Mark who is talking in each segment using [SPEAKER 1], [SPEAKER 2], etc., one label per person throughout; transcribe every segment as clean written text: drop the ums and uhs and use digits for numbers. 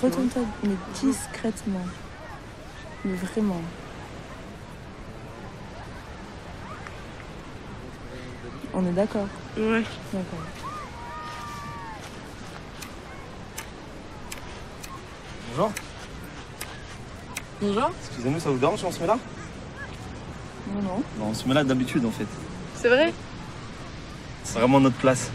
[SPEAKER 1] Retourne-toi, mais discrètement. Mais vraiment. On est d'accord?
[SPEAKER 2] Ouais.
[SPEAKER 1] D'accord.
[SPEAKER 3] Bonjour.
[SPEAKER 2] Bonjour.
[SPEAKER 3] Excusez-nous, ça vous dérange si on se met là?
[SPEAKER 1] Non, non.
[SPEAKER 3] Non, on se met là d'habitude en fait.
[SPEAKER 2] C'est vrai?
[SPEAKER 3] C'est vraiment notre place.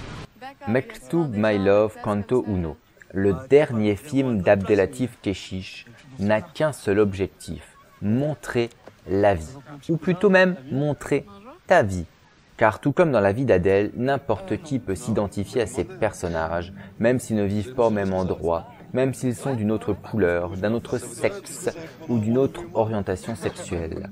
[SPEAKER 4] Mektoub My Love Canto Uno, le dernier film d'Abdelatif Kechiche, n'a qu'un seul objectif, montrer la vie, ou plutôt même montrer ta vie. Car tout comme dans la vie d'Adèle, n'importe qui peut s'identifier à ces personnages, même s'ils ne vivent pas au même endroit, même s'ils sont d'une autre couleur, d'un autre sexe ou d'une autre orientation sexuelle.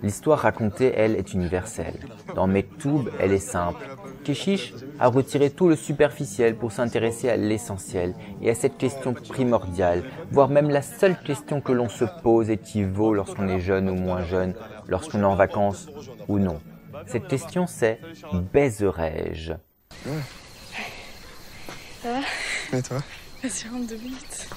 [SPEAKER 4] L'histoire racontée, elle, est universelle. Dans Mektoub, elle est simple. Kechiche a retiré tout le superficiel pour s'intéresser à l'essentiel et à cette question primordiale, voire même la seule question que l'on se pose et qui vaut lorsqu'on est jeune ou moins jeune, lorsqu'on est en vacances ou non. Cette question, c'est « baiserai-je »
[SPEAKER 5] Ça va?
[SPEAKER 6] Et toi?
[SPEAKER 5] Vas-y, rentre 2 minutes.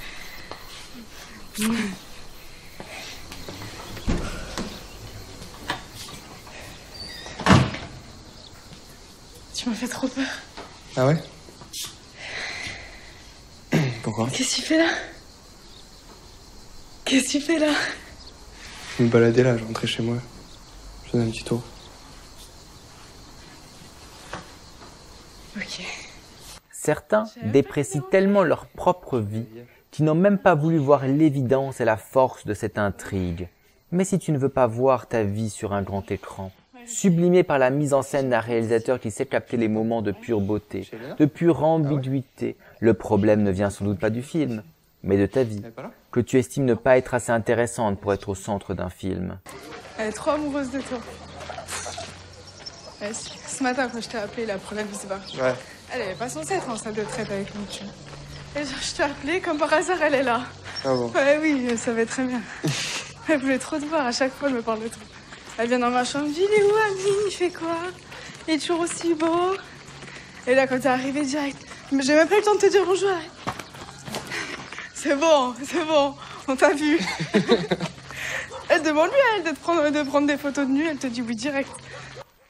[SPEAKER 5] Tu m'as fait trop peur.
[SPEAKER 6] Ah ouais? Pourquoi?
[SPEAKER 5] Qu'est-ce que tu fais là? Qu'est-ce que tu fais là?
[SPEAKER 6] Je me baladais là, je rentrais chez moi. Je faisais un petit tour.
[SPEAKER 5] Ok.
[SPEAKER 4] Certains déprécient tellement leur propre vie qu'ils n'ont même pas voulu voir l'évidence et la force de cette intrigue. Mais si tu ne veux pas voir ta vie sur un grand écran, sublimée par la mise en scène d'un réalisateur qui sait capter les moments de pure beauté, de pure ambiguïté, le problème ne vient sans doute pas du film, mais de ta vie, que tu estimes ne pas être assez intéressante pour être au centre d'un film.
[SPEAKER 5] Elle est trop amoureuse de toi. Ce matin, quand je t'ai appelé là pour la Bisbar,
[SPEAKER 6] Ouais.
[SPEAKER 5] elle est pas censée être en salle de traite avec nous, tu vois. Et genre, je t'ai appelé, comme par hasard, elle est là.
[SPEAKER 6] Ah bon?
[SPEAKER 5] Ouais, oui, elle savait très bien. Elle voulait trop te voir, à chaque fois, elle me parle de toi. Elle vient dans ma chambre, elle me dit, il est où, Amine? Il fait quoi? Il est toujours aussi beau. Et là, quand t'es arrivé direct, j'ai même pas eu le temps de te dire bonjour. C'est bon, on t'a vu. Elle demande lui à elle de prendre des photos de nu, elle te dit oui direct.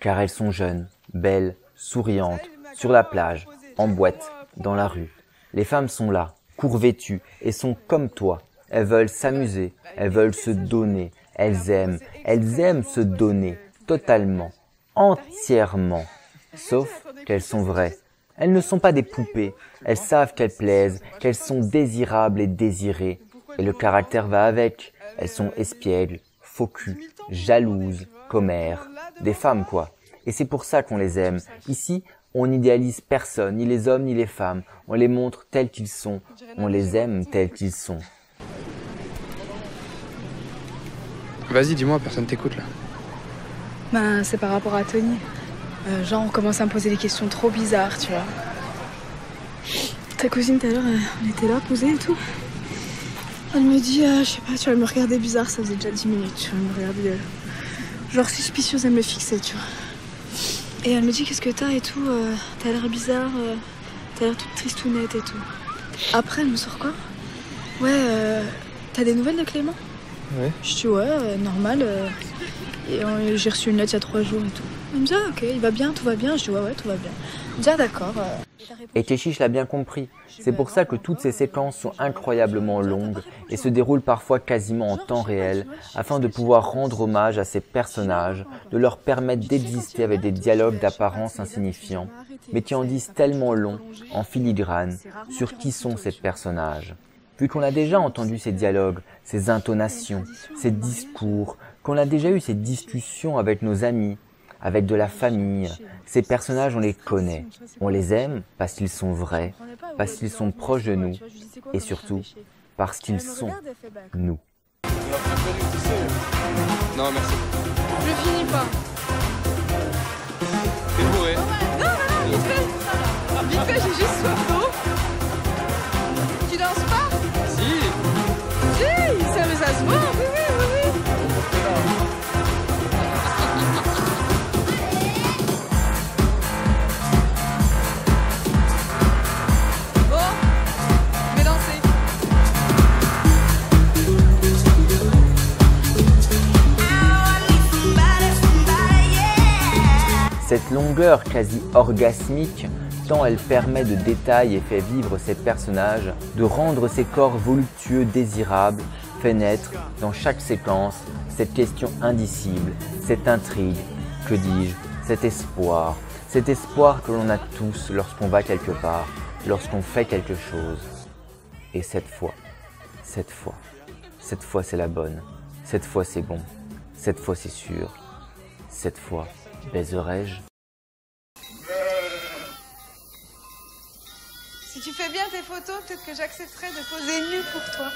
[SPEAKER 4] Car elles sont jeunes, belles, souriantes, sur la plage, en boîte, dans la rue. Les femmes sont là, court-vêtues, et sont comme toi. Elles veulent s'amuser, elles veulent se donner, elles aiment se donner, totalement, entièrement. Sauf qu'elles sont vraies. Elles ne sont pas des poupées, elles savent qu'elles plaisent, qu'elles sont désirables et désirées. Et le caractère va avec. Elles sont espiègles, faux cul, jalouses, commères, des femmes quoi. Et c'est pour ça qu'on les aime. Ici, on n'idéalise personne, ni les hommes ni les femmes. On les montre tels qu'ils sont. On les aime tels qu'ils sont.
[SPEAKER 6] Vas-y, dis-moi, personne t'écoute là.
[SPEAKER 5] Ben, c'est par rapport à Tony. Genre, on commence à me poser des questions trop bizarres, tu vois. Ta cousine, tout à l'heure, elle était là, posée et tout. Elle me dit, je sais pas, tu vois, elle me regardait bizarre, ça faisait déjà 10 minutes, tu vois, elle me regardait, genre suspicieuse, elle me fixait, tu vois. Et elle me dit, qu'est-ce que t'as et tout, t'as l'air bizarre, t'as l'air toute tristounette et tout. Après, elle me sort quoi? Ouais, t'as des nouvelles de Clément?
[SPEAKER 6] Ouais.
[SPEAKER 5] Je dis, ouais, normal, et j'ai reçu une lettre il y a 3 jours et tout. Elle me dit, ah, ok, il va bien, tout va bien. Je dis, ouais, tout va bien. Elle me dit, ah, d'accord.
[SPEAKER 4] Et Kechiche l'a bien compris. C'est pour ça que toutes ces séquences sont incroyablement longues et se déroulent parfois quasiment en temps réel, afin de pouvoir rendre hommage à ces personnages, de leur permettre d'exister avec des dialogues d'apparence insignifiants, mais qui en disent tellement long, en filigrane, sur qui sont ces personnages. Vu qu'on a déjà entendu ces dialogues, ces intonations, ces discours, qu'on a déjà eu ces discussions avec nos amis, avec de la famille, ces personnages on les connaît, on les aime parce qu'ils sont vrais, parce qu'ils sont proches de nous et surtout parce qu'ils sont nous.
[SPEAKER 6] Non, merci.
[SPEAKER 5] Je finis pas.
[SPEAKER 6] T'es bourré.
[SPEAKER 5] Non, vite fait, j'ai juste soif d'eau. Tu danses pas?
[SPEAKER 6] Si.
[SPEAKER 5] Si, ça se voit, oui. Bon, je vais danser.
[SPEAKER 4] Cette longueur quasi orgasmique, tant elle permet de détails et fait vivre ses personnages, de rendre ses corps voluptueux désirables, fait naître dans chaque séquence cette question indicible, cette intrigue, que dis-je, cet espoir que l'on a tous lorsqu'on va quelque part, lorsqu'on fait quelque chose. Et cette fois c'est la bonne, cette fois c'est bon, cette fois c'est sûr, cette fois baiserai-je?
[SPEAKER 5] Si tu fais bien tes photos, peut-être que j'accepterai de poser nu pour toi.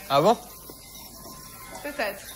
[SPEAKER 6] Ah bon?
[SPEAKER 5] Peut-être.